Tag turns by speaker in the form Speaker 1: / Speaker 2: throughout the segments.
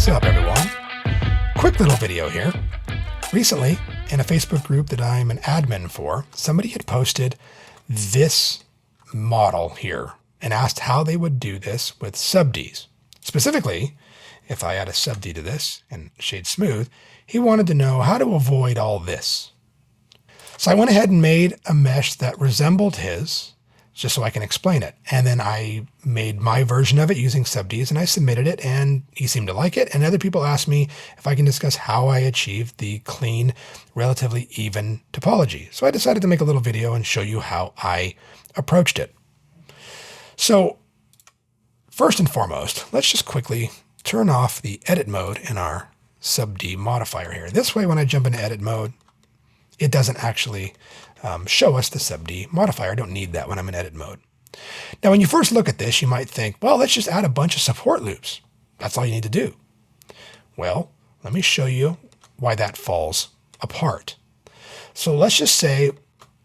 Speaker 1: What's up, everyone? Quick little video here. Recently, in a Facebook group that I'm an admin for, somebody had posted this model here and asked how they would do this with sub-Ds. Specifically, if I add a sub-D to this and shade smooth, he wanted to know how to avoid all this. So I went ahead and made a mesh that resembled his, just so I can explain it. And then I made my version of it using sub-Ds, and I submitted it, and he seemed to like it. And other people asked me if I can discuss how I achieved the clean, relatively even topology. So I decided to make a little video and show you how I approached it. So first and foremost, let's just quickly turn off the edit mode in our sub-D modifier here. This way, when I jump into edit mode, it doesn't actually show us the sub-D modifier. I don't need that when I'm in edit mode. Now, when you first look at this, you might think, well, let's just add a bunch of support loops. That's all you need to do. Well, let me show you why that falls apart. So let's just say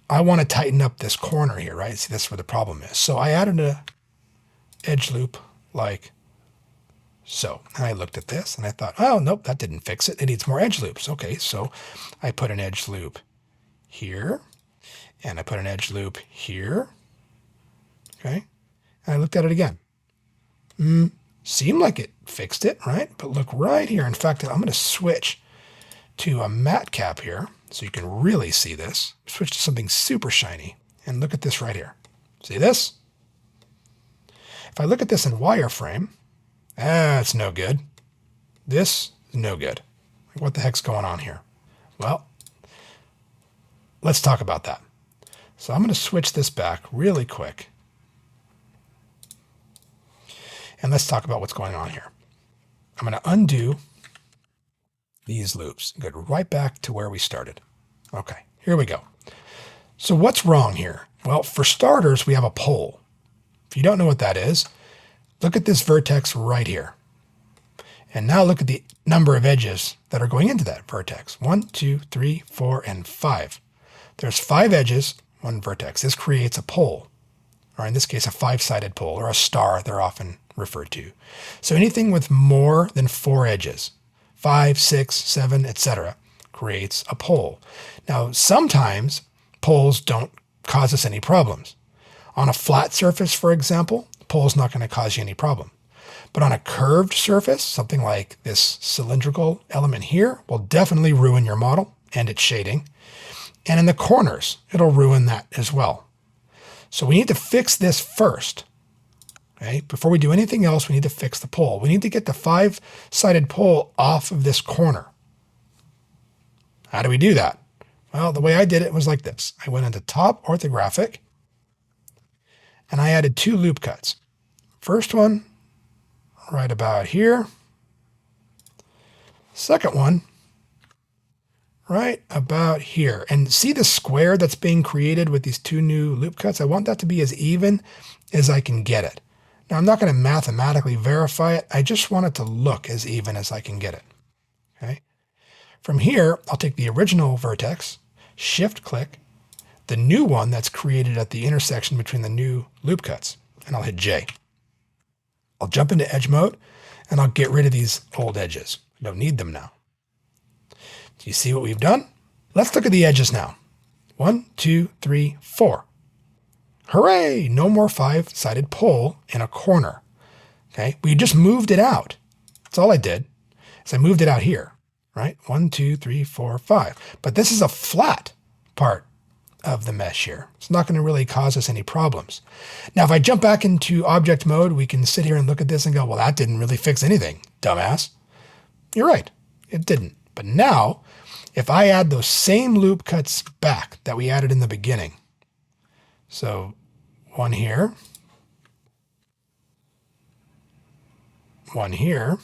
Speaker 1: I want to tighten up this corner here, right? See, that's where the problem is. So I added a edge loop like so. And I looked at this and I thought, oh, nope, that didn't fix it. It needs more edge loops. Okay, so I put an edge loop here. And I put an edge loop here, okay? And I looked at it again. Seemed like it fixed it, right? But look right here. In fact, I'm going to switch to a matte cap here so you can really see this. Switch to something super shiny. And look at this right here. See this? If I look at this in wireframe, it's no good. This is no good. What the heck's going on here? Well, let's talk about that. So I'm going to switch this back really quick. And let's talk about what's going on here. I'm going to undo these loops and go right back to where we started. Okay, here we go. So what's wrong here? Well, for starters, we have a pole. If you don't know what that is, look at this vertex right here. And now look at the number of edges that are going into that vertex. 1, 2, 3, 4, and 5. There's 5 edges, 1 vertex. This creates a pole, or in this case, a 5-sided pole, or a star, they're often referred to. So anything with more than 4 edges, 5, 6, 7, etc., creates a pole. Now, sometimes poles don't cause us any problems. On a flat surface, for example, the pole's not going to cause you any problem. But on a curved surface, something like this cylindrical element here will definitely ruin your model and its shading. And in the corners, it'll ruin that as well. So we need to fix this first. Okay? Before we do anything else, we need to fix the pole. We need to get the 5-sided pole off of this corner. How do we do that? Well, the way I did it was like this. I went into top orthographic, and I added 2 loop cuts. First one, right about here. Second one, right about here. And see the square that's being created with these 2 new loop cuts? I want that to be as even as I can get it. Now, I'm not going to mathematically verify it. I just want it to look as even as I can get it. Okay. From here, I'll take the original vertex, shift-click, the new one that's created at the intersection between the new loop cuts, and I'll hit J. I'll jump into edge mode, and I'll get rid of these old edges. I don't need them now. Do you see what we've done? Let's look at the edges now. 1, 2, 3, 4. Hooray! No more 5-sided pole in a corner. Okay, we just moved it out. That's all I did, is I moved it out here, right? 1, 2, 3, 4, 5. But this is a flat part of the mesh here. It's not going to really cause us any problems. Now, if I jump back into object mode, we can sit here and look at this and go, well, that didn't really fix anything, dumbass. You're right, it didn't. But now, if I add those same loop cuts back that we added in the beginning, so one here, one here,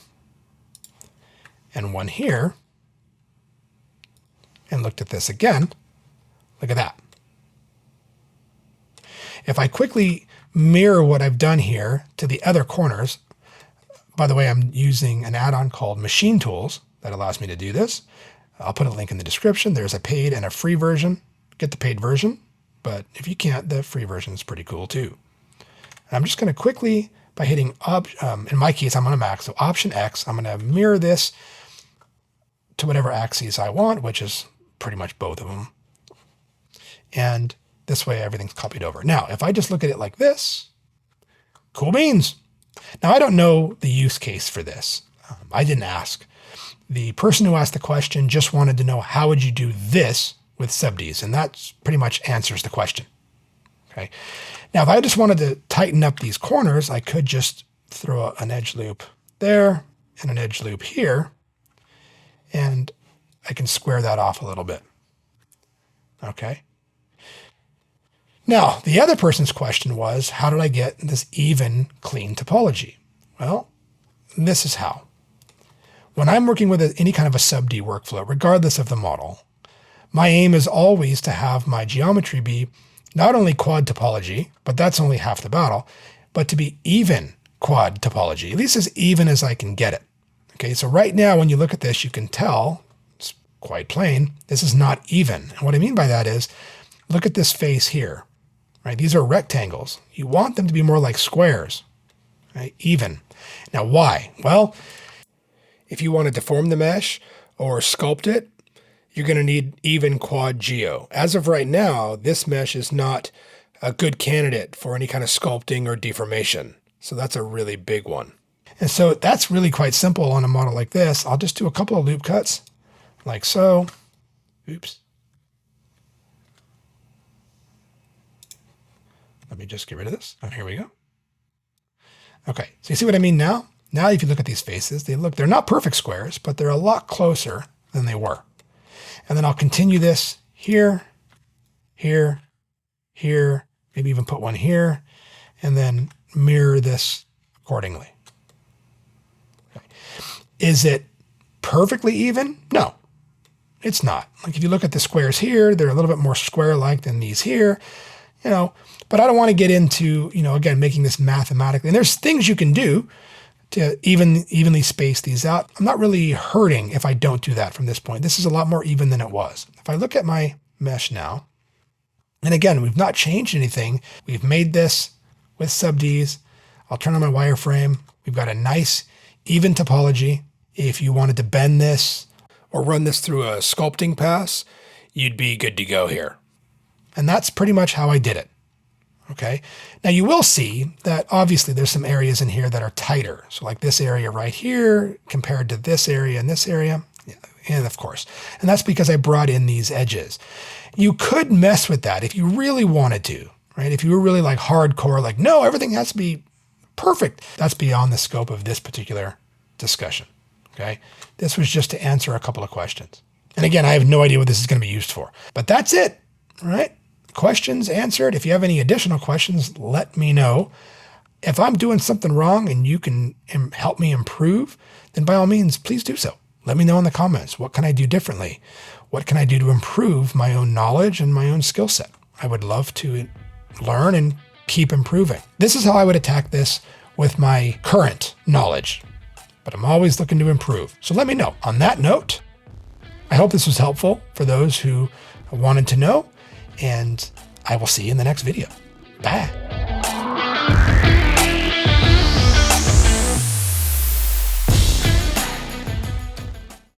Speaker 1: and one here, and looked at this again, look at that. If I quickly mirror what I've done here to the other corners, by the way, I'm using an add-on called Machine Tools that allows me to do this. I'll put a link in the description. There's a paid and a free version. Get the paid version, but if you can't, the free version is pretty cool too. And I'm just going to quickly by hitting, in my case, I'm on a Mac, so Option X, I'm going to mirror this to whatever axes I want, which is pretty much both of them. And this way everything's copied over. Now, if I just look at it like this, cool beans. Now, I don't know the use case for this. I didn't ask. The person who asked the question just wanted to know, how would you do this with subds? And that pretty much answers the question. Okay. Now, if I just wanted to tighten up these corners, I could just throw an edge loop there and an edge loop here, and I can square that off a little bit. Okay. Now, the other person's question was, how did I get this even, clean topology? Well, this is how. When I'm working with any kind of a subd workflow, regardless of the model, my aim is always to have my geometry be not only quad topology, but that's only half the battle, but to be even quad topology, at least as even as I can get it. Okay, so right now when you look at this, you can tell, it's quite plain, this is not even. And what I mean by that is, look at this face here, right? These are rectangles. You want them to be more like squares, right? Even. Now why? Well, if you want to deform the mesh or sculpt it, you're going to need even quad geo. As of right now, this mesh is not a good candidate for any kind of sculpting or deformation. So that's a really big one. And so that's really quite simple on a model like this. I'll just do a couple of loop cuts like so. Oops. Let me just get rid of this. Oh, here we go. Okay, so you see what I mean now? Now if you look at these faces, they're not perfect squares, but they're a lot closer than they were. And then I'll continue this here, here, here, maybe even put one here, and then mirror this accordingly. Okay. Is it perfectly even? No, it's not. Like if you look at the squares here, they're a little bit more square-like than these here, but I don't want to get into, again, making this mathematically. And there's things you can do to evenly space these out. I'm not really hurting if I don't do that from this point. This is a lot more even than it was. If I look at my mesh now, and again, we've not changed anything. We've made this with subds. I'll turn on my wireframe. We've got a nice even topology. If you wanted to bend this or run this through a sculpting pass, you'd be good to go here. And that's pretty much how I did it. Okay. Now you will see that obviously there's some areas in here that are tighter. So like this area right here compared to this area and this area. Yeah, and of course, and that's because I brought in these edges. You could mess with that if you really wanted to, right? If you were really like hardcore, like, no, everything has to be perfect. That's beyond the scope of this particular discussion. Okay. This was just to answer a couple of questions. And again, I have no idea what this is going to be used for, but that's it, right? Questions answered. If you have any additional questions, let me know. If I'm doing something wrong and you can help me improve, then by all means, please do so. Let me know in the comments. What can I do differently? What can I do to improve my own knowledge and my own skill set? I would love to learn and keep improving. This is how I would attack this with my current knowledge, but I'm always looking to improve. So let me know. On that note, I hope this was helpful for those who wanted to know. And I will see you in the next video. Bye.